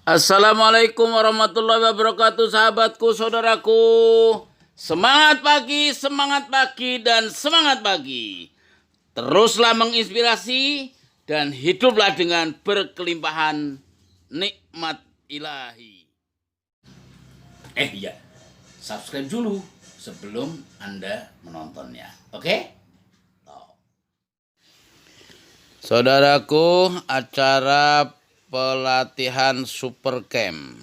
Assalamualaikum warahmatullahi wabarakatuh, sahabatku, saudaraku. Semangat pagi, dan semangat pagi. Teruslah menginspirasi dan hiduplah dengan berkelimpahan nikmat ilahi. Iya, subscribe dulu sebelum Anda menontonnya. Oke? Saudaraku, acara pelatihan Super Camp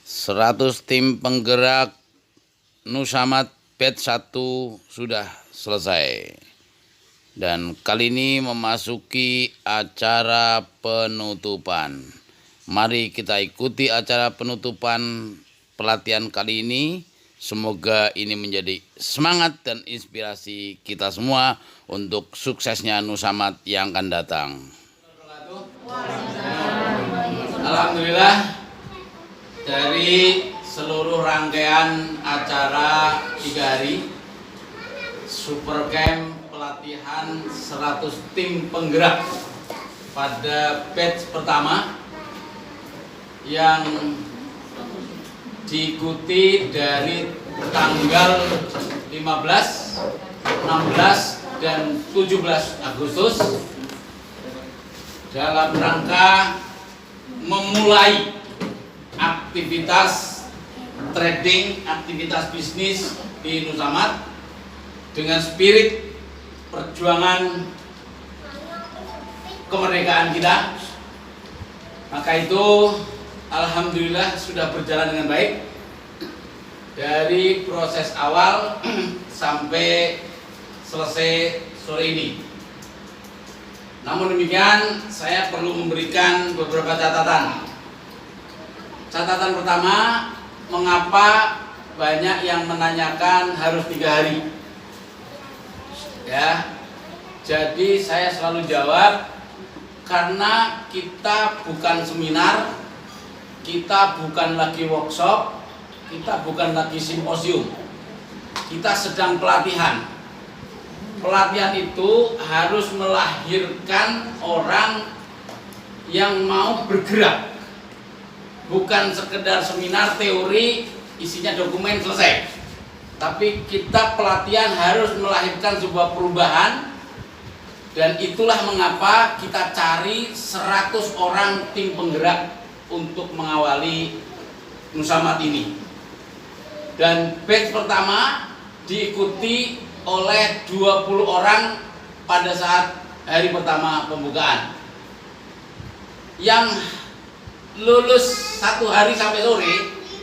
100 tim penggerak Nusamat Batch 1 sudah selesai. Dan kali ini memasuki acara penutupan. Mari kita ikuti acara penutupan pelatihan kali ini. Semoga ini menjadi semangat dan inspirasi kita semua untuk suksesnya Nusamat yang akan datang. Alhamdulillah, dari seluruh rangkaian acara 3 hari Super Camp pelatihan 100 tim penggerak pada batch pertama yang diikuti dari tanggal 15, 16, dan 17 Agustus dalam rangka memulai aktivitas trading, aktivitas bisnis di Nusamat dengan spirit perjuangan kemerdekaan kita. Maka itu alhamdulillah sudah berjalan dengan baik dari proses awal sampai selesai sore ini. Namun demikian, saya perlu memberikan beberapa catatan. Catatan pertama, mengapa banyak yang menanyakan harus 3 hari? Ya, jadi saya selalu jawab, karena kita bukan seminar, kita bukan lagi workshop, kita bukan lagi simposium, kita sedang pelatihan. Pelatihan itu harus melahirkan orang yang mau bergerak, bukan sekedar seminar teori isinya dokumen selesai, tapi kita pelatihan harus melahirkan sebuah perubahan. Dan itulah mengapa kita cari 100 orang tim penggerak untuk mengawali Nusamat ini. Dan batch pertama diikuti oleh 20 orang pada saat hari pertama pembukaan. Yang lulus 1 hari sampai sore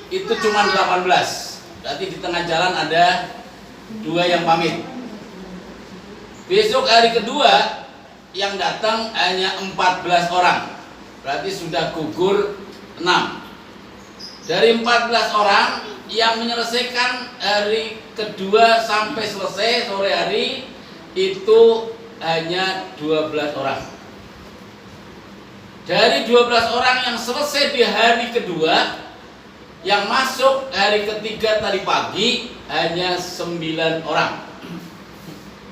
itu cuma 18. Berarti di tengah jalan ada 2 yang pamit. Besok hari kedua yang datang hanya 14 orang. Berarti sudah gugur 6. Dari 14 orang yang menyelesaikan hari kedua sampai selesai sore hari itu hanya 12 orang. Dari 12 orang yang selesai di hari kedua, yang masuk hari ketiga tadi pagi hanya 9 orang.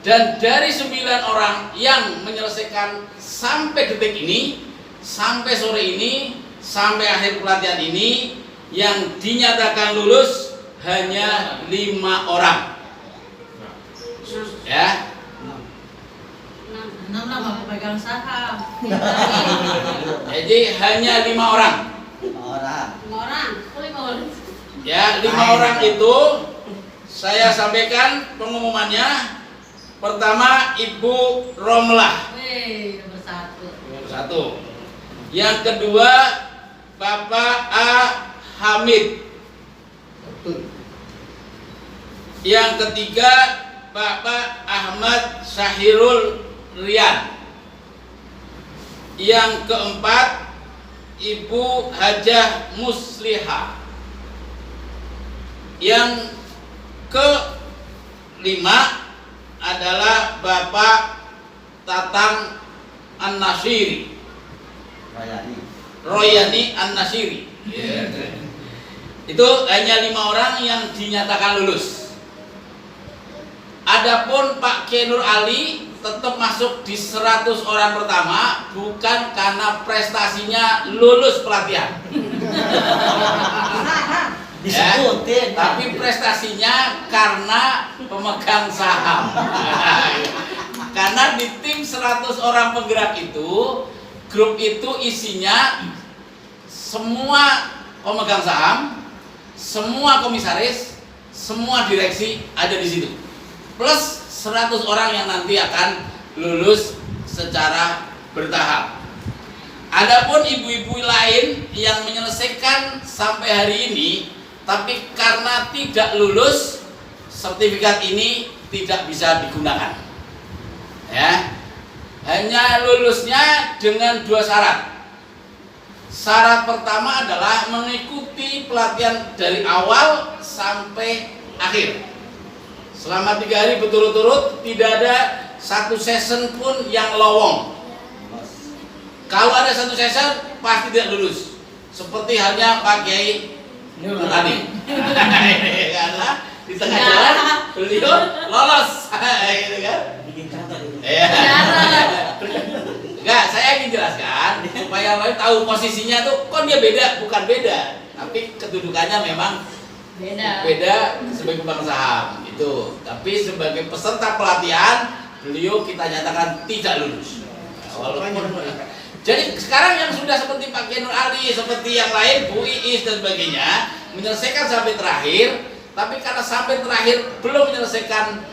Dan dari 9 orang yang menyelesaikan sampai detik ini, sampai sore ini, sampai akhir pelatihan ini, yang dinyatakan lulus hanya 5 orang. Ya. 6 lah pegang saham. Jadi hanya 5 orang. 5 orang. Ya, 5 orang itu saya sampaikan pengumumannya. Pertama, Ibu Romlah. Nomor 1. Yang kedua, Bapak A. Hamid. Yang ketiga, Bapak Ahmad Syahirul Rian. Yang keempat, Ibu Hajah Muslihah. Yang kelima adalah Bapak Tatang An-Nasiri. Royani An-Nasiri. Itu hanya 5 orang yang dinyatakan lulus. Adapun Pak Kenur Ali tetap masuk di 100 orang pertama bukan karena prestasinya lulus pelatihan. Disebutin. Tapi prestasinya karena pemegang saham. Karena di tim 100 orang penggerak itu, grup itu isinya semua pemegang saham, semua komisaris, semua direksi ada di situ. Plus 100 orang yang nanti akan lulus secara bertahap. Adapun ibu-ibu lain yang menyelesaikan sampai hari ini, tapi karena tidak lulus, sertifikat ini tidak bisa digunakan. Ya, hanya lulusnya dengan 2 syarat. Syarat pertama adalah mengikuti pelatihan dari awal sampai akhir. Selama 3 hari berturut-turut, tidak ada satu session pun yang lowong. Kalau ada satu session, pasti tidak lulus. Seperti halnya Pak Kiai Nur tadi. Karena di tengah jalan beliau lolos, gitu kan? Bikin contoh dulu. Enggak, saya ingin jelaskan supaya orang tahu posisinya tuh, kok dia beda, bukan beda, tapi kedudukannya memang beda sebagai pemegang saham itu. Tapi sebagai peserta pelatihan, beliau kita nyatakan tidak lulus. Jadi sekarang yang sudah seperti Pak Kiai Nur Ali, seperti yang lain, Bu Iis dan sebagainya, menyelesaikan sampai terakhir, tapi karena sampai terakhir belum menyelesaikan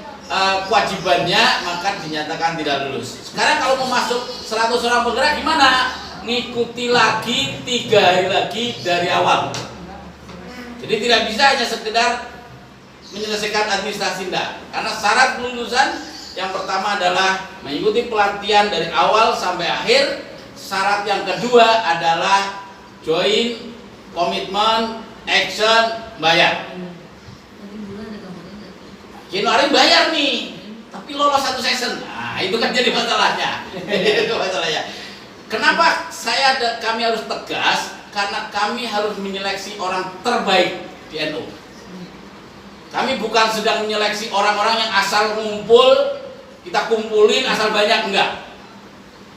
kewajibannya, maka dinyatakan tidak lulus. Sekarang kalau mau masuk 100 orang penggerak gimana? Ngikuti lagi 3 hari lagi dari awal. Jadi tidak bisa hanya sekedar menyelesaikan administrasi, enggak. Karena syarat kelulusan yang pertama adalah mengikuti pelatihan dari awal sampai akhir. Syarat yang kedua adalah join, komitmen, action, bayar. Kiai Nur Ali bayar nih, tapi lolos satu session. Nah, itu kan jadi masalahnya. Itu masalahnya. Kenapa kami harus tegas? Karena kami harus menyeleksi orang terbaik di NU. Kami bukan sedang menyeleksi orang-orang yang asal ngumpul, kita kumpulin asal banyak, enggak.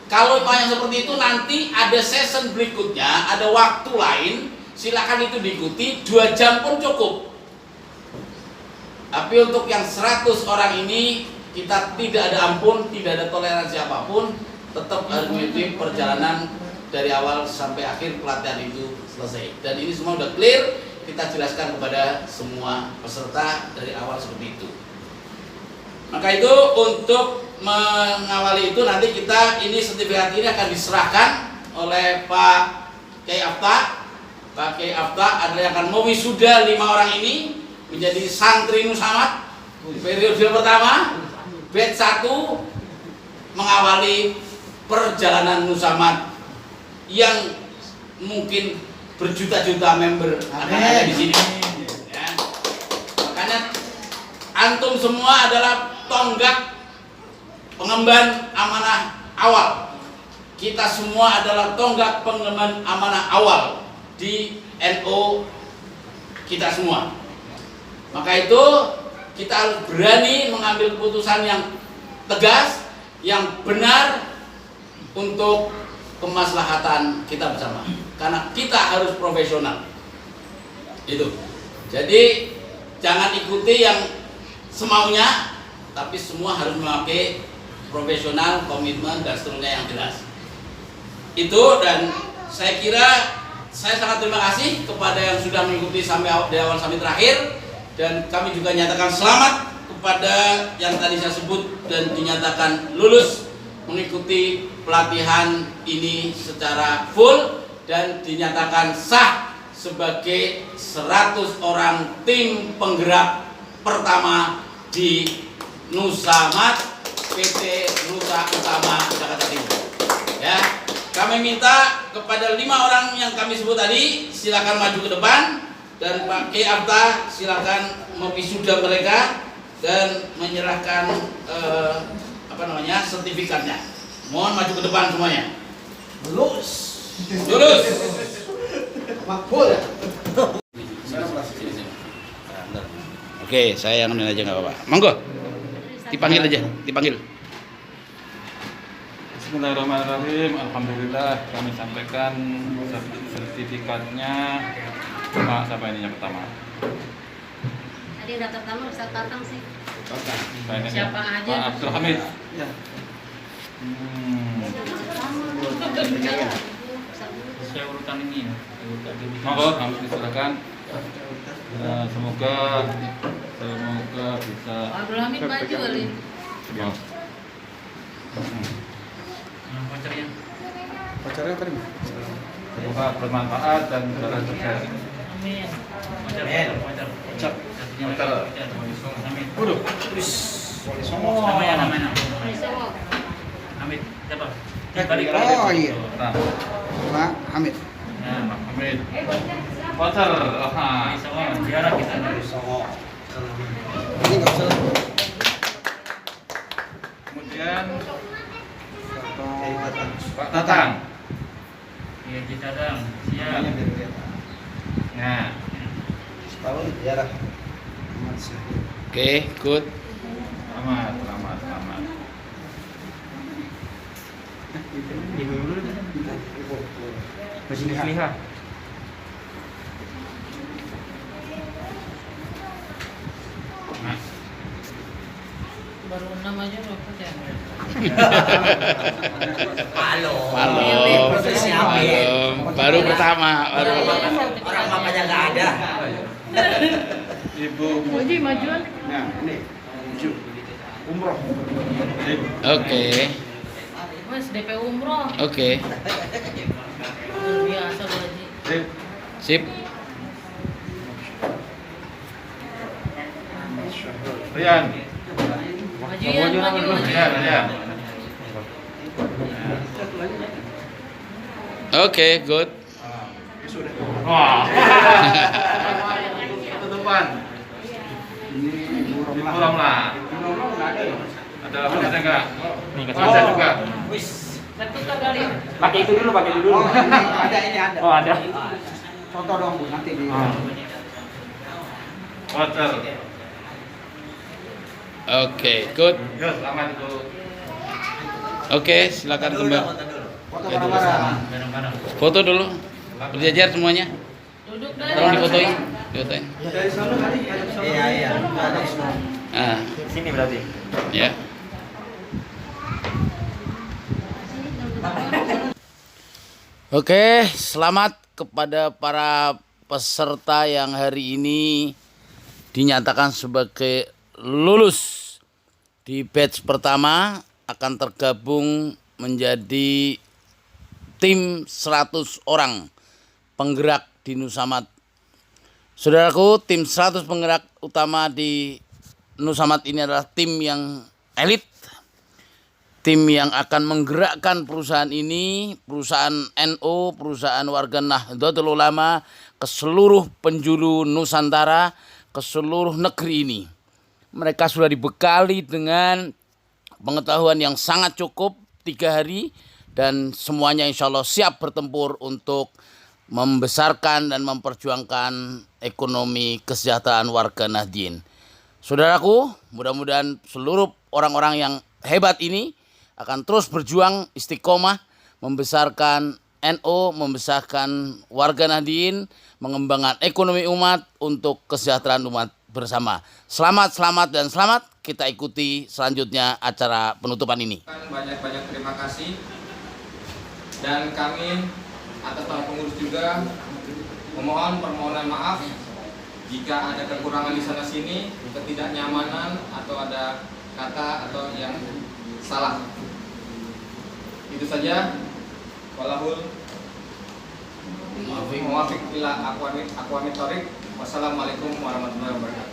Kalau yang seperti itu nanti ada session berikutnya, ada waktu lain, silakan itu diikuti, 2 jam pun cukup. Tapi untuk yang 100 orang ini kita tidak ada ampun, tidak ada toleransi apapun, tetap harus mengikuti perjalanan dari awal sampai akhir pelatihan itu selesai. Dan ini semua sudah clear, kita jelaskan kepada semua peserta dari awal seperti itu. Maka itu untuk mengawali itu nanti ini sertifikat ini akan diserahkan oleh Pak Kiai Afta. Pak Kiai Afta adalah yang akan mewisuda 5 orang ini menjadi santri Nusamat periode pertama, batch 1, mengawali perjalanan Nusamat yang mungkin berjuta-juta member akan ada di sini. Ya. Makanya antum semua adalah tonggak pengemban amanah awal. Kita semua adalah tonggak pengemban amanah awal di NU kita semua. Maka itu kita harus berani mengambil keputusan yang tegas, yang benar untuk kemaslahatan kita bersama. Karena kita harus profesional. Itu. Jadi jangan ikuti yang semaunya, tapi semua harus memakai profesional, komitmen dan seterusnya yang jelas. Itu, dan saya kira saya sangat terima kasih kepada yang sudah mengikuti sampai dari awal sampai terakhir. Dan kami juga nyatakan selamat kepada yang tadi saya sebut dan dinyatakan lulus mengikuti pelatihan ini secara full dan dinyatakan sah sebagai 100 orang tim penggerak pertama di Nusamat PT Nusa Utama Jakarta Timur. Ya, kami minta kepada 5 orang yang kami sebut tadi silakan maju ke depan. Dan Pak Kiai Afta silakan mewisuda mereka dan menyerahkan sertifikatnya. Mohon maju ke depan semuanya. Lulus. Makbul. Oke, saya yang aja nggak apa-apa. Monggo, dipanggil aja, dipanggil. Bismillahirrahmanirrahim. Alhamdulillah kami sampaikan sertifikatnya. Pak, siapa ini yang pertama? Tadi yang daftar tamu bisa datang sih. Siapa aja? Pak Abdul Hamid. Ya. Saya urutan ini ya. Monggo, kami silakan. Semoga bisa. Pak Abdul Hamid maju kali. Ya. Pacarnya tadi. Semoga bermanfaat dan jalan sukses. Amin. Waduh. Namanya. Hamid, siapa? Oh iya. Nah, Pak Hamid. Ya, Pak Hamid. Voucher. Aha. ziarah kita. Ini nggak usah. Kemudian Pak Tatang. Iya, kita dong. Siap. Nah, Tahun sejarah. Oke, good. selamat. Masih lihat. Nah, Baru 6 aja dapat ya. Halo. Baru pertama, baru. Orang papanya nggak ada. Ibu. Uji majuan. Nah, ini. Umroh. Oke, Mas DP umroh. oke. Luar biasa Bu Haji. Sip. Rian. Maju. Rian. Oke, good. Wah. Tutupan. Dipulang lah. Ada enggak? Ada juga. Tertutup kali. Pakai itu dulu. Ada ini ada. Oh, ada. Foto dong Bu nanti di. Voucher. Oke, good. Yo, selamat itu. Oke, silakan kembali. Foto bareng-bareng. Bareng-bareng. Foto dulu. Berjajar semuanya. Duduk Tolong deh. difotoin. Difotoin. Dari sana tadi ada sana. Iya. Ada sana. Ah, Sini berarti. ya. Oke, selamat kepada para peserta yang hari ini dinyatakan sebagai lulus di batch pertama, akan tergabung menjadi tim 100 orang penggerak di Nusamat. Saudaraku, tim 100 penggerak utama di Nusamat ini adalah tim yang elit, tim yang akan menggerakkan perusahaan ini, perusahaan NU, perusahaan warga Nahdlatul Ulama ke seluruh penjuru Nusantara, ke seluruh negeri ini. Mereka sudah dibekali dengan pengetahuan yang sangat cukup 3 hari dan semuanya insya Allah siap bertempur untuk membesarkan dan memperjuangkan ekonomi kesejahteraan warga Nahdien. Saudaraku, mudah-mudahan seluruh orang-orang yang hebat ini akan terus berjuang istiqomah membesarkan NU, membesarkan warga Nahdien, mengembangkan ekonomi umat untuk kesejahteraan umat bersama. Selamat dan selamat. Kita ikuti selanjutnya acara penutupan ini. Banyak-banyak terima kasih, dan kami atas para pengurus juga memohon permohonan maaf jika ada kekurangan di sana sini, ketidaknyamanan atau ada kata atau yang salah. Itu saja. Walahul muwaffiq ila aqwamit thoriq. Wassalamualaikum warahmatullahi wabarakatuh.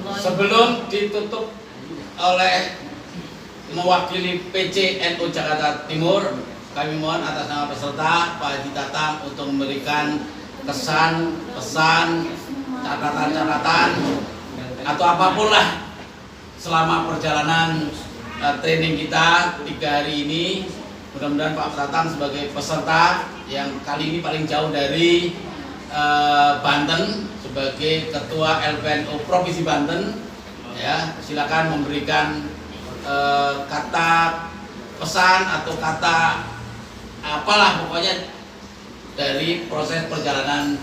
Sebelum ditutup oleh mewakili PC NU Jakarta Timur, kami mohon atas nama peserta Pak Haji Tatang untuk memberikan kesan, pesan, catatan atau apapun lah selama perjalanan training kita 3 hari ini. Mudah-mudahan Pak Tatang sebagai peserta yang kali ini paling jauh dari Banten sebagai Ketua LPNU Provinsi Banten, ya silakan memberikan kata pesan atau kata apalah pokoknya dari proses perjalanan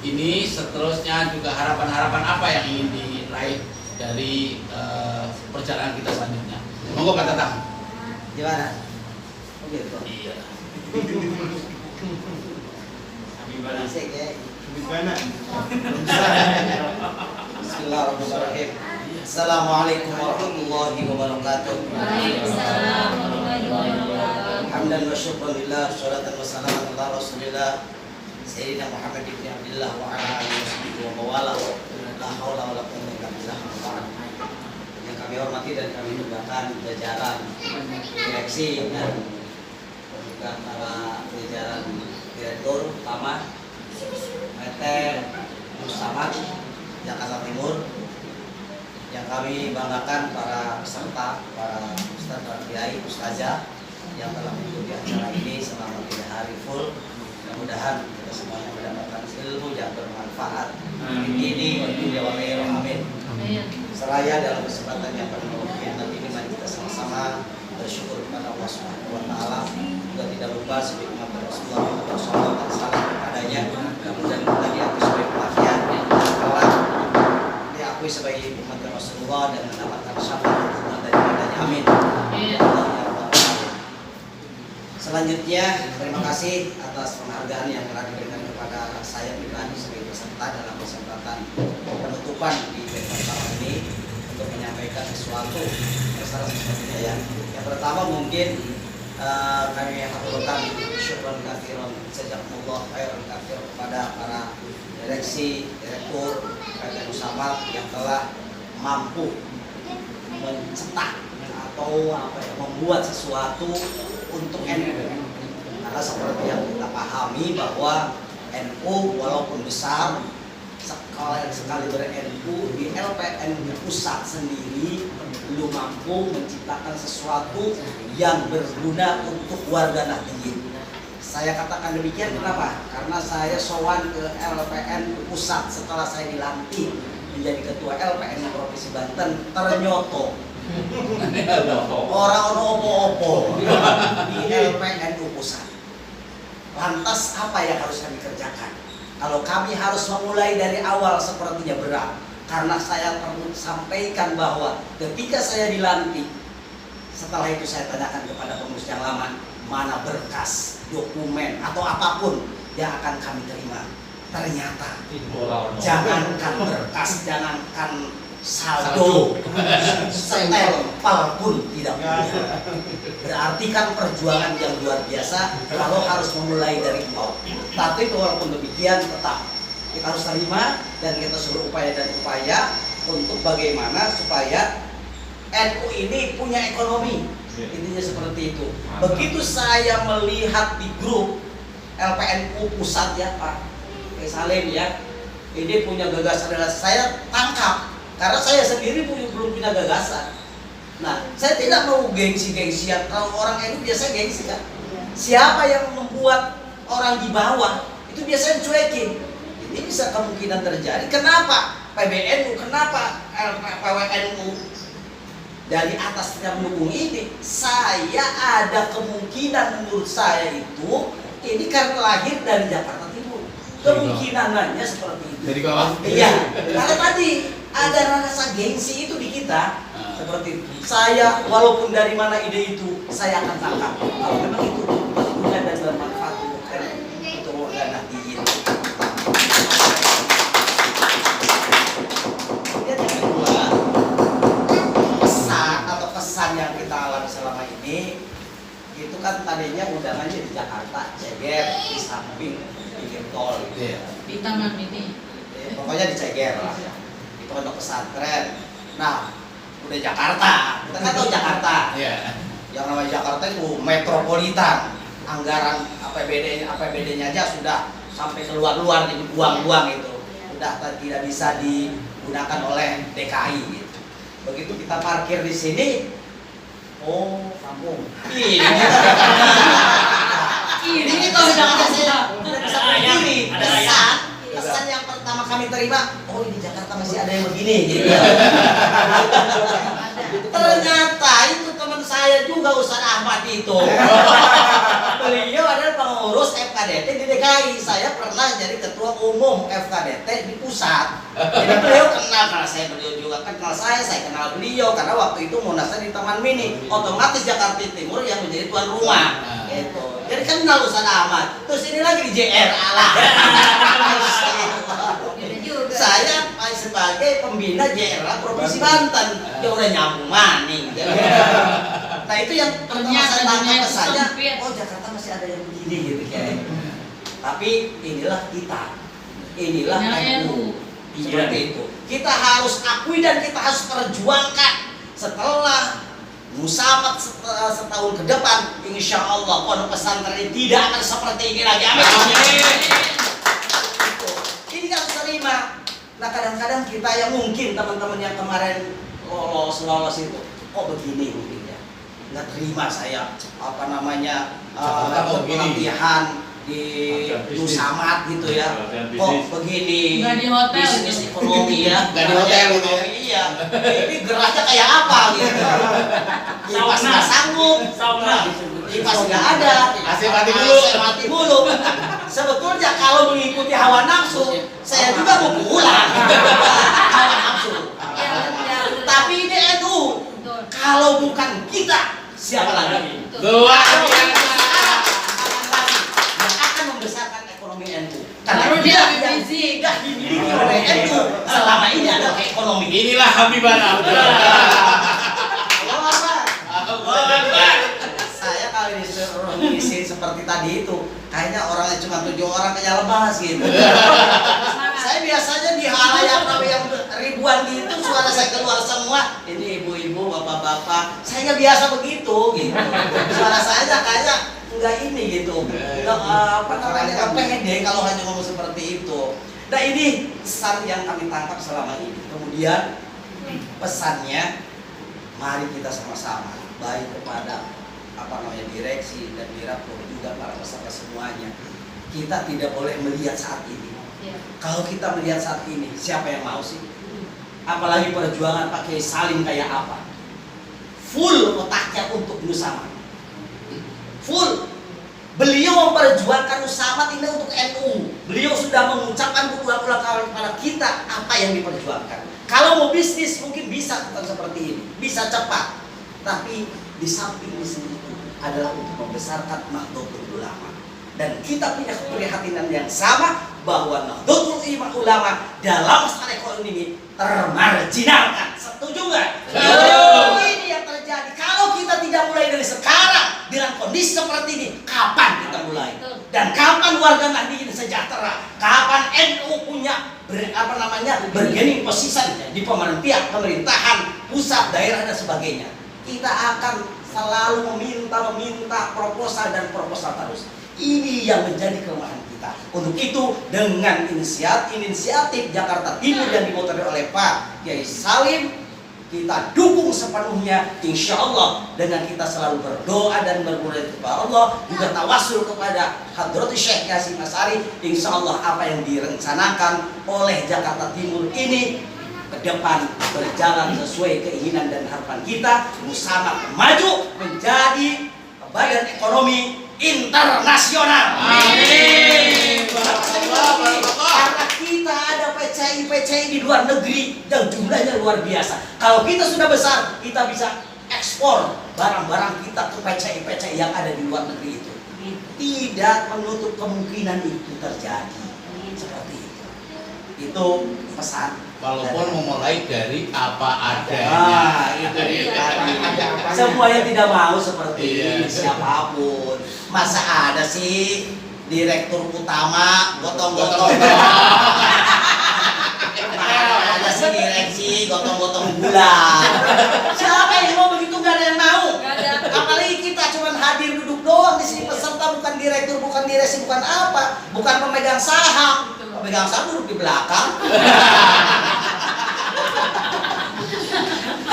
ini, seterusnya juga harapan-harapan apa yang ingin diraih dari perjalanan kita selanjutnya. Monggo Pak Tatang. Gimana? Oh gitu. Iya. Asik ya. Bismillahirrahmanirrahim. Assalamualaikum warahmatullahi wabarakatuh. Waalaikumsalam warahmatullahi wabarakatuh. Hamdan wa syukran lillah, sholatan wa salaman ala rasulillah Sayyidina Muhammad ibn Abdillah wa ala alihi wa sahbihi wa mawala. La haula wa la quwwata illa billah. Yang kami hormati dan kami banggakan jajaran direksi dan juga para jajaran direktur utama PT Musamad Jakarta Timur, yang kami banggakan para peserta, para ustaz, para kiai, ustazah yang telah mengikuti acara ini selama 3 hari full. Mudah-mudahan kita semuanya mendapatkan ilmu yang bermanfaat. Ini amin. Seraya dalam kesempatan yang penuh nikmat ini, mari kita sama-sama bersyukur kepada Allah Subhanahu wa taala. Juga tidak lupa sebagaimana Rasulullah sallallahu alaihi wasallam kepadanya, mudah-mudahan kita diakui sebagai penafsiran yang telah diakui sebagai umat Rasulullah dan mendapatkan syafaat daripadanya. Amin. Selanjutnya, terima kasih atas penghargaan yang telah diberikan kepada saya pribadi sebagai peserta dalam kesempatan penutupan di webinar ini untuk menyampaikan sesuatu masalah sepertinya ya. Yang pertama mungkin kami haturkan syukran katsiran jazakumullah khairan katsiran kepada para direksi, direktur PT Musamad yang telah mampu mencetak atau membuat sesuatu untuk NU. Karena seperti yang kita pahami bahwa NU walaupun besar sekali ber-NU di LPN pusat sendiri belum mampu menciptakan sesuatu yang berguna untuk warga Nahdliyin. Saya katakan demikian kenapa? Karena saya sowan ke LPN pusat setelah saya dilantik menjadi ketua LPN Provinsi Banten, ternyata orang opo-opo di LPNU pusat. Lantas apa yang harus kami kerjakan? Kalau kami harus memulai dari awal sepertinya berat. Karena saya perlu sampaikan bahwa ketika saya dilantik, setelah itu saya tanyakan kepada pengurus yang lama, mana berkas, dokumen atau apapun yang akan kami terima. Ternyata jangankan berkas, jangankan saldo, setempel pun tidak punya. Berarti kan perjuangan yang luar biasa kalau harus memulai dari nol. Tapi walaupun demikian tetap kita harus terima dan kita suruh upaya dan upaya untuk bagaimana supaya NU ini punya ekonomi. Intinya seperti itu. Begitu saya melihat di grup LPNU pusat ya Pak Salim ya, ini punya gagasan, saya tangkap. Karena saya sendiri belum punya gagasan. Nah, saya tidak mau gengsi-gengsian. Kalau orang NU biasanya gengsi kan. Siapa yang membuat orang di bawah itu biasanya cuekin. Ini bisa kemungkinan terjadi. Kenapa PBNU? Kenapa PWNU dari atas tidak mendukung ini? Saya ada kemungkinan menurut saya itu ini karena lahir dari Jakarta Timur. Kemungkinannya seperti itu. Dari bawah? Iya. Karena tadi ada rasa gengsi itu di kita seperti itu. Saya walaupun dari mana ide itu saya akan tangkap kalau memang itu berguna dan bermanfaat untuk warga Nahdliyin. Kemudian yang kedua, pesan yang kita alami selama ini itu kan tadinya undangannya di Jakarta, Ceger, di samping pinggir tol gitu ya. Di taman ini. Pokoknya di Ceger lah. Pondok pesantren. Nah, udah Jakarta. Kita kan tahu Jakarta. Iya. Yang namanya Jakarta itu metropolitan. Anggaran APBD-nya aja sudah sampai keluar-luar dibuang-buang itu. Sudah tidak bisa digunakan oleh DKI gitu. Begitu kita parkir di sini, oh, kampung. Ini kalau Jakarta saya tidak bisa berdiri. Kesan yang pertama kami terima, oh di Jakarta masih ada yang begini gitu. Ternyata itu teman saya saya juga Ustaz Ahmad itu. Beliau adalah pengurus FKDT di DKI. Saya pernah jadi ketua umum FKDT di pusat. Jadi beliau kenal, karena beliau juga kenal saya kenal beliau karena waktu itu Munasnya di Taman Mini. Otomatis Jakarta Timur yang menjadi tuan rumah. Gitu. Jadi kenal Ustaz Ahmad. Terus ini lagi di JR lah. Saya sebagai pembina JR Provinsi Banten, ya udah nyambung maning. Nah itu yang pertama saya tangkap saja. Oh Jakarta masih ada yang begini gitu kayak. Tapi inilah kita, inilah NU. Seperti itu. Kita harus akui dan kita harus perjuangkan. Setelah musamat setahun ke depan, insya Allah pondok pesantren ini tidak akan seperti ini lagi. Amin. Ini kan harus terima. Nah kadang-kadang kita yang mungkin teman-teman yang kemarin lolos itu, kok begini mungkin ya, nggak terima saya pelatihan di Nusamat gitu ya, kok begini nggak di hotel bisnis gitu. ekonomi ya, Nggak di hotel gitu ya. Iya, ini geraknya kayak apa gitu, kipas nggak sanggup, kipas nggak ada, AC mati dulu. Sebetulnya kalau mengikuti hawa nafsu, saya juga mau pulang. Hawa nafsu. Tapi ini NU. Kalau bukan kita, siapa lagi? Luar Yang biasa. akan membesarkan ekonomi NU. Karena dia yang tidak dimiliki oleh NU selama ini adalah ekonomi. Inilah Habibana. Saya kalau disuruh ngisi seperti tadi itu, kayaknya orangnya cuma 7 orang kayak lemas gitu. Saya biasanya di halayak yang ribuan gitu, suara saya keluar semua. Ini ibu-ibu, bapak-bapak, saya nggak biasa begitu gitu. Suara saya kayaknya nggak ini gitu, nggak pede kalau hanya ngomong seperti itu. Nah ini pesan yang kami tangkap selama ini. Kemudian pesannya, mari kita sama-sama baik kepada direksi dan direktur juga para peserta semuanya. Kita tidak boleh melihat saat ini. Kalau kita melihat saat ini, siapa yang mau sih? Apalagi perjuangan Pak Kiai Salim kayak apa? Full otaknya untuk Nusamat. Full. Beliau memperjuangkan Nusamat ini untuk NU. Beliau sudah mengucapkan berulang-ulang kali kepada kita apa yang diperjuangkan. Kalau mau bisnis mungkin bisa seperti ini, bisa cepat. Tapi di samping di sini adalah untuk membesarkan Nahdlatul Ulama. Dan kita punya keprihatinan yang sama bahwa Nahdlatul Ulama dalam masalah ekonomi ini termarginalkan. Setuju nggak? Ini yang terjadi. Kalau kita tidak mulai dari sekarang dengan kondisi seperti ini, kapan kita mulai? Dan kapan warga Nahdlatul sejahtera? Kapan NU punya bergaining position di pemerintahan pusat, daerah dan sebagainya? Kita akan selalu meminta proposal dan proposal terus. Ini yang menjadi kelemahan kita. Untuk itu dengan inisiatif Jakarta Timur yang dimotori oleh Pak Kiai Salim, kita dukung sepenuhnya, insya Allah. Dengan kita selalu berdoa dan bermunajat kepada Allah, juga tawasul kepada Hadratus Syekh Yasin Asy'ari, insya Allah apa yang direncanakan oleh Jakarta Timur ini ke depan berjalan sesuai keinginan dan harapan kita. Nusamat maju menjadi badan ekonomi internasional. Amin. Karena kita ada PCI di luar negeri yang jumlahnya luar biasa. Kalau kita sudah besar, kita bisa ekspor barang-barang kita ke PCI yang ada di luar negeri itu. Tidak menutup kemungkinan itu terjadi. Seperti itu. Itu pesan. Walaupun memulai dari apa adanya. Itu semuanya tidak mau seperti ini, siapapun. Masa ada sih direktur utama gotong-gotong. Ada sih direksi gotong-gotong gula. Siapa yang mau begitu? Gak ada yang mau. Apalagi kita cuma hadir duduk doang di sini, peserta bukan direktur, bukan direksi, bukan apa, bukan pemegang saham. Pemegang saham duduk di belakang.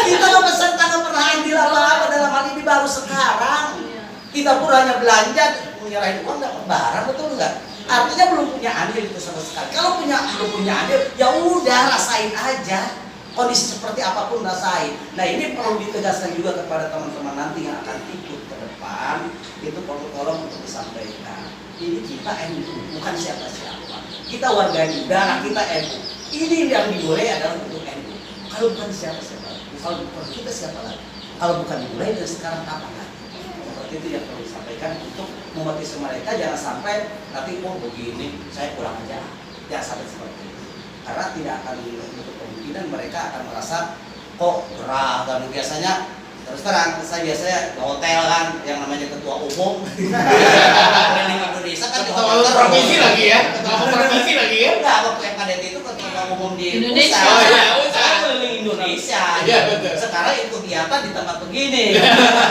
Kita nggak peserta, nggak pernah ambil apa-apa dalam hal ini, baru sekarang. Kita pun hanya belanja, menyerahin uang dapat barang, betul nggak? Artinya belum punya andil itu sama sekali. Kalau belum punya andil, ya udah rasain aja. kondisi seperti apapun rasain. Nah ini perlu ditegaskan juga kepada teman-teman nanti yang akan ikut ke depan, itu perlu tolong untuk disampaikan. Ini kita NU, bukan siapa-siapa. Kita warga negara, kita NU. Ini yang dimulai adalah untuk NU. Kalau bukan siapa-siapa, kalau bukan kita siapa lagi? Kalau bukan dimulai dari sekarang kapan lagi? Seperti itu yang perlu disampaikan untuk memotivasi mereka, jangan sampai nanti begini, saya kurang aja. Jangan sampai seperti itu. Karena tidak akan menutup kemungkinan mereka akan merasa kok berat. Dan biasanya terus terang, saya biasanya ke hotel kan, yang namanya ketua umum keliling Indonesia kan di hotel terus. Provinsi lagi ya, ketua provinsi lagi ya. Enggak, waktu MKDT itu ketua umum di Indonesia. pusat. Oh, iya, pusat. Saya keliling Indonesia. Iya, betul. Sekarang itu kegiatan di tempat begini.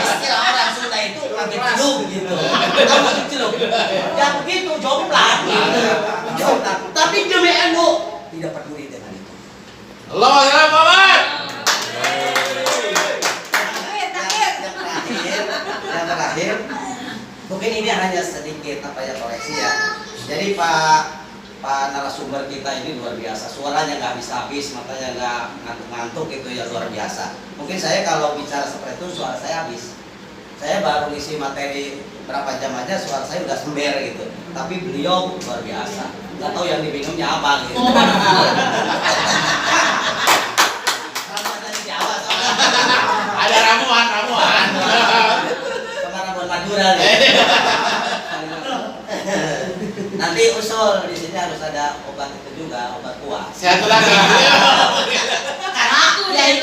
Istilah orang Sunda itu lantai ciluk begitu. Kamu ciluk. Ya begitu, jomplang. Jomplang. Tapi demi NU tidak peduli dengan itu. Allahu Akbar. Yang terakhir, mungkin ini hanya sedikit koreksi ya. Jadi Pak narasumber kita ini luar biasa, suaranya nggak habis-habis, matanya nggak ngantuk-ngantuk gitu ya, luar biasa. Mungkin saya kalau bicara seperti itu suara saya habis. Saya baru isi materi berapa jam aja suara saya udah sember gitu. Tapi beliau luar biasa. Nggak tahu yang dibingungnya apa gitu. Ramuan di Jawa soalnya. Ada ramuan. Sama ramuan Madura nih. Nanti usul di sini harus ada obat itu juga, obat kuat. Satu lagi. Karena yang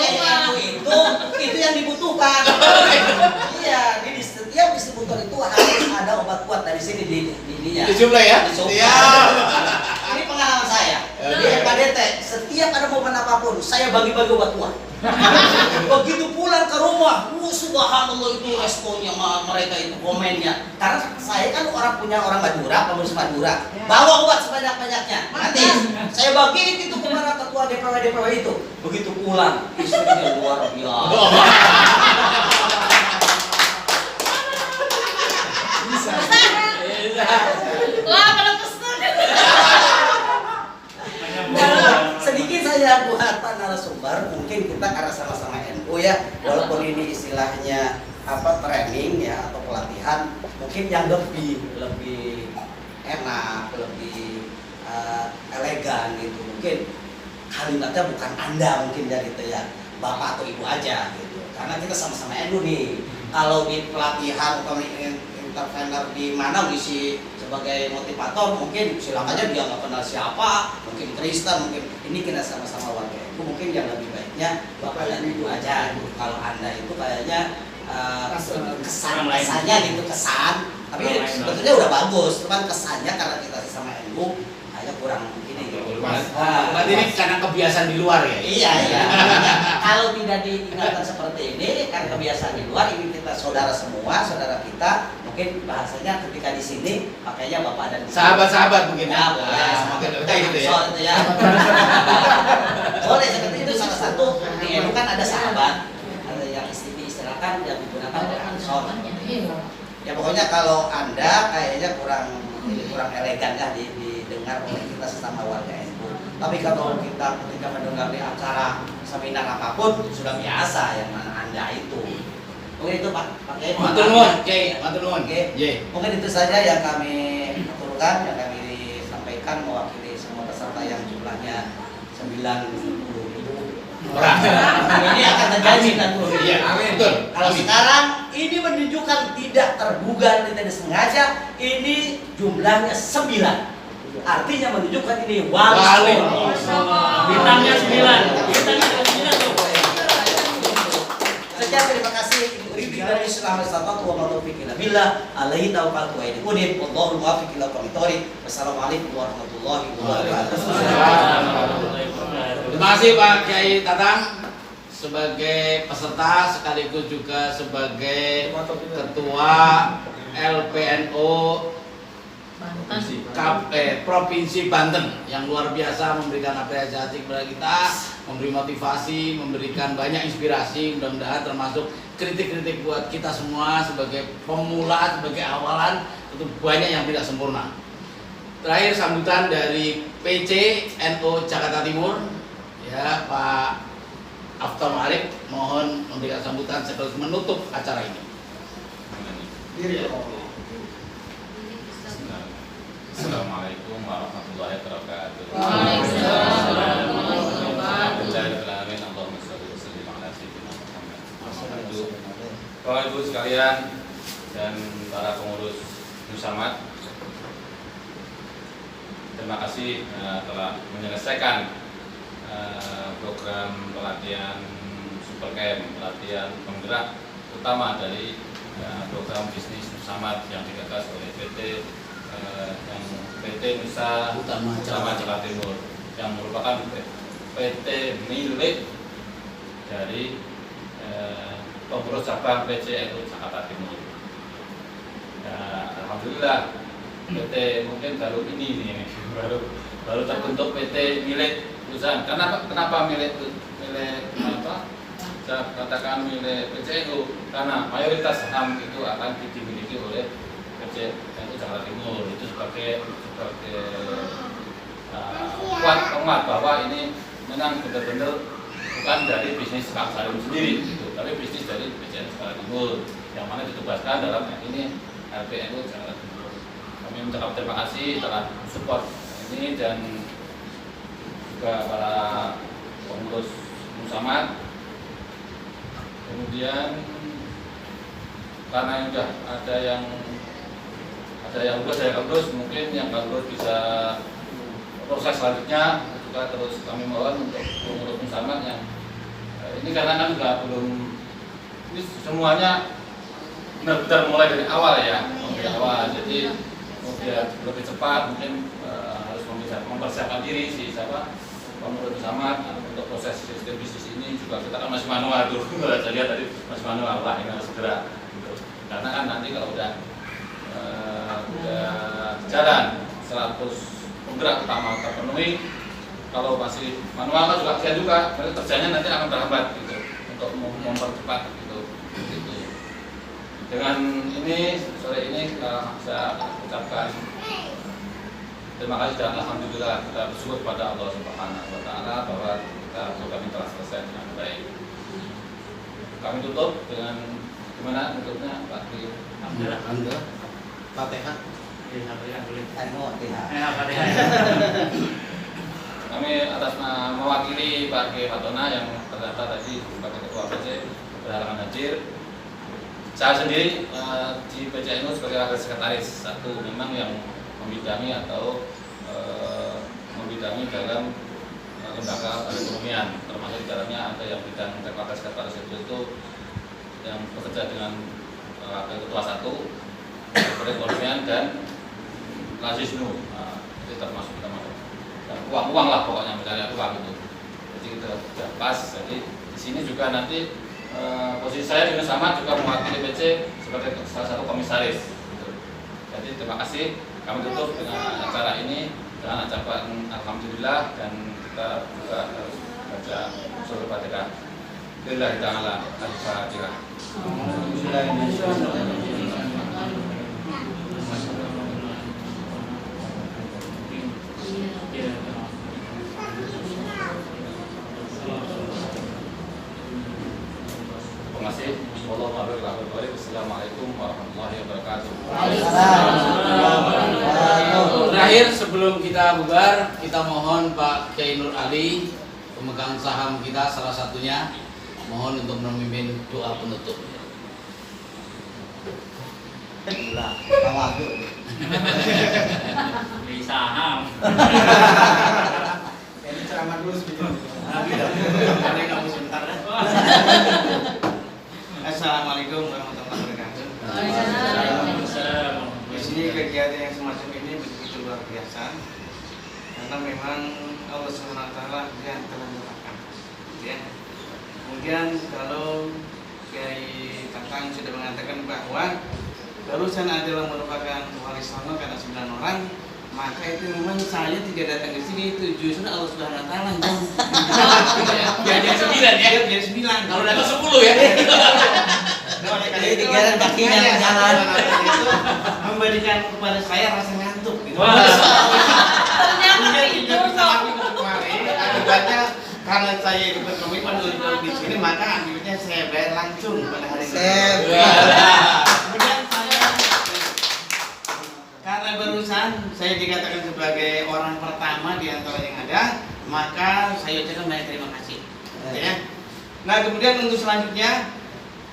itu yang dibutuhkan. Iya, di setiap distributor itu harus ada obat kuat dari sini di ininya. Dijumlah ya. Siap. Ini pengalaman saya. Di MKDT, setiap ada momen apapun, saya bagi-bagi obat kuat. Begitu pulang ke rumah, subhanallah itu responnya mereka itu komennya. Karena saya kan punya orang Madura, pengurus Madura. Bawa obat sebanyak-banyaknya. Nanti saya bagi itu kepada ketua DPW itu. Begitu pulang, istrinya luar biasa. Wah, kalau pesan. Sedikit saja buat Pak narasumber, mungkin kita karena sama-sama NU ya, walaupun ini istilahnya training ya atau pelatihan, mungkin yang lebih enak, lebih elegan gitu. Mungkin kalimatnya bukan Anda mungkin dari itu ya, Bapak atau Ibu aja gitu. Karena kita sama-sama NU nih. Kalau di pelatihan atau intervener di mana ngisi sebagai motivator, mungkin silakan aja dia nggak kenal siapa, mungkin Kristen, mungkin ini kita sama-sama warga NU, mungkin yang lebih baiknya Bapak dan Ibu aja. Kalau Anda itu kayaknya kesannya gitu, tapi sebetulnya udah bagus, cuman kesannya karena kita sama NU kayaknya kurang ini gitu. Berarti ini karena kebiasaan di luar ya? Iya. Kalau tidak diingatkan seperti ini, kan kebiasaan di luar, ini kita saudara semua, saudara kita. Mungkin bahasanya ketika di sini pakainya Bapak dan Ibu. Sahabat-sahabat mungkin ya, boleh. Mungkin kayak gitu ya. Itu ya. Boleh seperti itu, salah satu di NU kan ada sahabat, ada yang istilahkan yang digunakan oleh ansor. Ya pokoknya kalau Anda kayaknya kurang elegan ya didengar oleh kita sesama warga NU. Tapi kalau kita ketika mendengar di acara seminar apapun sudah biasa, yang mana Anda itu. Mungkin itu Pak. Matur nuwun, Kiai. Matur nuwun. Mungkin itu saja yang kami aturkan, yang kami sampaikan mewakili semua peserta yang jumlahnya 90.000 orang. Ini akan terjadi 90.000. Iya, betul. Kalau sekarang ini menunjukkan tidak terduga, tidak disengaja, ini jumlahnya 9. Artinya menunjukkan ini wali. Bintangnya 9. Bintangnya 9 tuh. Sekian, terima kasih. Dari Islam wa taufiq billah alaihi tawakkaltu wa ilaihi unib wallahu muwaffiq ila aqwamit thoriq. Wassalamualaikum warahmatullahi wabarakatuh. Terima kasih Pak Kiai Tatang sebagai peserta sekaligus juga sebagai ketua LPNO Provinsi Banten yang luar biasa memberikan apresiasi kepada kita, memberi motivasi, memberikan banyak inspirasi, mudah-mudahan termasuk kritik-kritik buat kita semua sebagai pemula, sebagai awalan, tentu banyak yang tidak sempurna. Terakhir sambutan dari PC NU Jakarta Timur, ya Pak After Malik mohon memberikan sambutan sekaligus menutup acara ini. Assalamualaikum warahmatullahi wabarakatuh. Waalaikumsalam warahmatullahi Bapak Ibu sekalian dan para pengurus Musamat, terima kasih telah menyelesaikan program pelatihan Supercamp, pelatihan penggerak utama dari program bisnis Musamat yang digagas oleh PT Nusa Utama Jawa Timur, yang merupakan PT milik dari pengurus cabang PCNU Jakarta Timur. Ya, alhamdulillah PT mungkin baru ini nih, baru terbentuk PT milik perusahaan. Kenapa milik apa? Saya katakan milik PCNU karena mayoritas saham itu akan dimiliki oleh PCNU Jakarta Timur. Itu sebagai kuat penguat bahwa ini memang benar-benar bukan dari bisnis Kang Salim sendiri, gitu, tapi bisnis dari PCNU Jakarta Timur yang mana ditugaskan dalam ini LPNU Jakarta Timur. Kami mengucapkan terima kasih telah support ini dan juga para pengurus Musamat. Kemudian karena sudah ada yang lulus, mungkin yang lulus bisa proses selanjutnya juga terus kami mohon untuk pengurus Musamat yang ini karena kan juga belum ini semuanya benar-benar mulai dari awal ya, dari awal. Jadi kemudian lebih cepat mungkin harus mempersiapkan diri si pengurus Musamat untuk proses sistem bisnis ini juga kita kan masih manual tuh. Saya lihat tadi masih manual lah, ini harus segera gitu. Karena kan nanti kalau udah jalan 100 penggerak utama terpenuhi, kalau masih manual kan juga kasihan juga, kerjanya nanti akan terhambat gitu untuk mempercepat gitu. Dengan ini sore ini saya ucapkan terima kasih dan alhamdulillah kita bersyukur kepada Allah Subhanahu wa taala bahwa program ini telah selesai dengan baik. Kami tutup dengan gimana tutupnya Pak Tri? Alhamdulillah. Fatihah. Kami atas mewakili Pak G. Fatona yang ternyata tadi sebagai ketua PC berhalangan hadir. Saya sendiri di PCNU sebagai wakil sekretaris satu memang yang membidangi atau membidangi dalam lembaga perekonomian, termasuk di dalamnya ada yang bidang wakil sekretaris itu yang bekerja dengan wakil ketua satu perekonomian dan Lazisnu, itu termasuk dan uang lah pokoknya mencari uang itu. Jadi kita sudah pas. Jadi di sini juga nanti posisi saya di Musamat juga mewakili PC sebagai salah satu komisaris. Gitu. Jadi terima kasih. Kami tutup dengan acara ini dengan ucapan alhamdulillah dan kita juga harus baca surah Fatihah. Lillahi ta'ala al-Fatihah. Terima kasih. Assalamualaikum warahmatullahi wabarakatuh. Terakhir sebelum kita bubar, kita mohon Pak Kiai Nur Ali, pemegang saham kita salah satunya, mohon untuk memimpin doa penutup. Beli saham. Ini ceramah dulu sebelum. Assalamualaikum warahmatullahi wabarakatuh. Waalaikumsalam. Di sini kegiatan yang semacam ini begitu luar biasa karena memang Allah SWT yang telah menetapkan. Ya. Kemudian kalau Kiai Tatang sudah mengatakan bahwa barusan adalah merupakan wali songo karena 9 orang, maka itu memang saya tidak datang ke sini itu justru Allah Subhanahu Wa Taala Biar jadi 9 ya. jadi 9. Kalau datang 10 ya. Jadi digarang kakinya yang jalan. Itu memberikan kepada saya rasa ngantuk gitu. Wah. Kemudian tidak bisa lagi untuk kemarin, akibatnya karena saya saya berkomitmen untuk di sini, maka akhirnya saya bayar langsung pada hari ini. Kemudian saya, karena barusan saya dikatakan sebagai orang pertama di antara yang ada, maka saya ucapkan banyak terima kasih. Ya. Nah, kemudian untuk selanjutnya,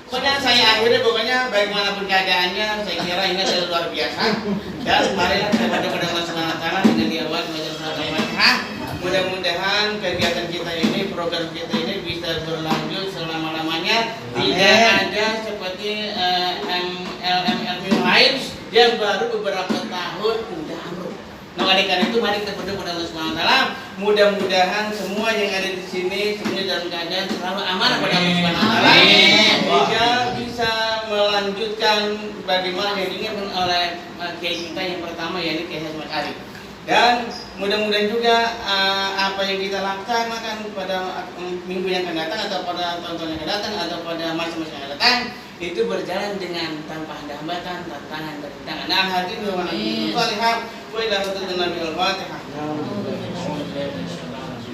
pokoknya saya akhirnya bagaimanapun keadaannya, saya kira ini adalah luar biasa. Dan marilah kita pada Allah Subhanahu wa taala dengan diawali dengan Al-Fatihah. Mudah-mudahan kegiatan kita ini, program kita ini bisa berlanjut selama-lamanya. Tidak ada seperti LMLM lain yang baru beberapa tahun udah amruk. Nah, oleh karena itu mari kita berdoa kepada Allah Subhanahu wa taala. Mudah-mudahan semua yang ada di sini semuanya dalam keadaan selalu amanah pada Allah Subhanahu wa taala. Sehingga bisa melanjutkan bagaimana yang diinginkan oleh kiai kita yang pertama, yaitu Kiai Hasyim Asy'ari. Dan mudah-mudahan juga apa yang kita laksanakan pada minggu yang akan datang atau pada tahun-tahun yang akan datang atau pada masa-masa yang akan datang itu berjalan dengan tanpa ada hambatan, tantangan dan rintangan. Nah, hadirin wa salihah wa ila hadirin al-Fatihah.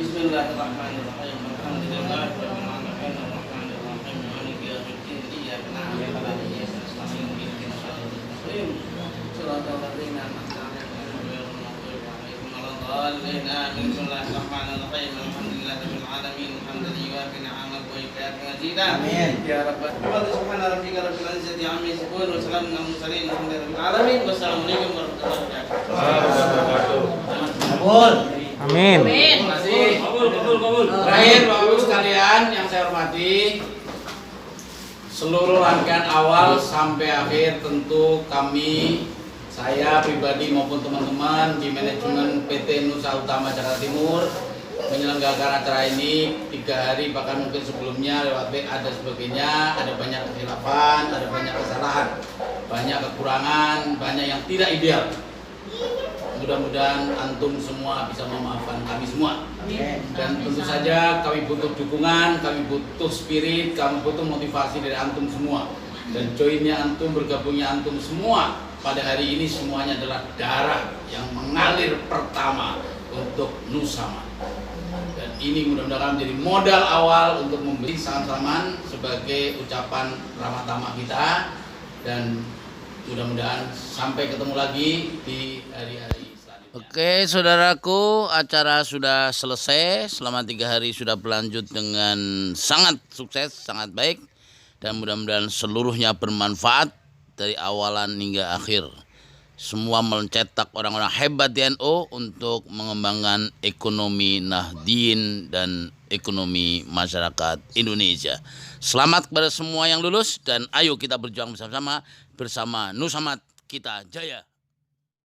Bismillahirrahmanirrahim. Alhamdulillahirabbil alamin arrahmanir rahim maliki yaumiddin iyyaka na'budu wa iyyaka nasta'in ihdinas siratal mustaqim siratal ladzina an'amta 'alaihim ghairil maghdubi 'alaihim waladdallin. Bismillahirrahmanirrahim. Alhamdulillahirabbil alamin hamdan yuwafi ni'amahu wa yukafi mazidah. Amin. Ya rabbal alamin. Subhana rabbika rabbil izzati 'amma yasifun wa salamun 'alal mursalin walhamdulillahi alamin. Wassalamualaikum warahmatullahi wabarakatuh. Amin. Terima kasih. Kabul. Terakhir Bapak Ibu sekalian yang saya hormati, seluruh rangkaian awal sampai akhir tentu saya pribadi maupun teman-teman di manajemen PT Nusa Utama Jakarta Timur menyelenggarakan acara ini 3 hari, bahkan mungkin sebelumnya lewat WA dan sebagainya. Ada banyak kesilapan, ada banyak kesalahan, banyak kekurangan, banyak yang tidak ideal. Mudah-mudahan antum semua bisa memaafkan kami semua. Dan tentu saja kami butuh dukungan, kami butuh spirit, kami butuh motivasi dari antum semua. Dan joinnya antum, bergabungnya antum semua pada hari ini semuanya adalah darah yang mengalir pertama untuk Nusama. Dan ini mudah-mudahan menjadi modal awal untuk memberi salam-salaman sebagai ucapan ramah tamah kita. Dan mudah-mudahan sampai ketemu lagi di hari-hari. Oke saudaraku, acara sudah selesai. Selama 3 hari sudah berlanjut dengan sangat sukses, sangat baik. Dan mudah-mudahan seluruhnya bermanfaat dari awalan hingga akhir. Semua mencetak orang-orang hebat di NU untuk mengembangkan ekonomi Nahdien dan ekonomi masyarakat Indonesia. Selamat kepada semua yang lulus dan ayo kita berjuang bersama-sama bersama Nusamat kita jaya.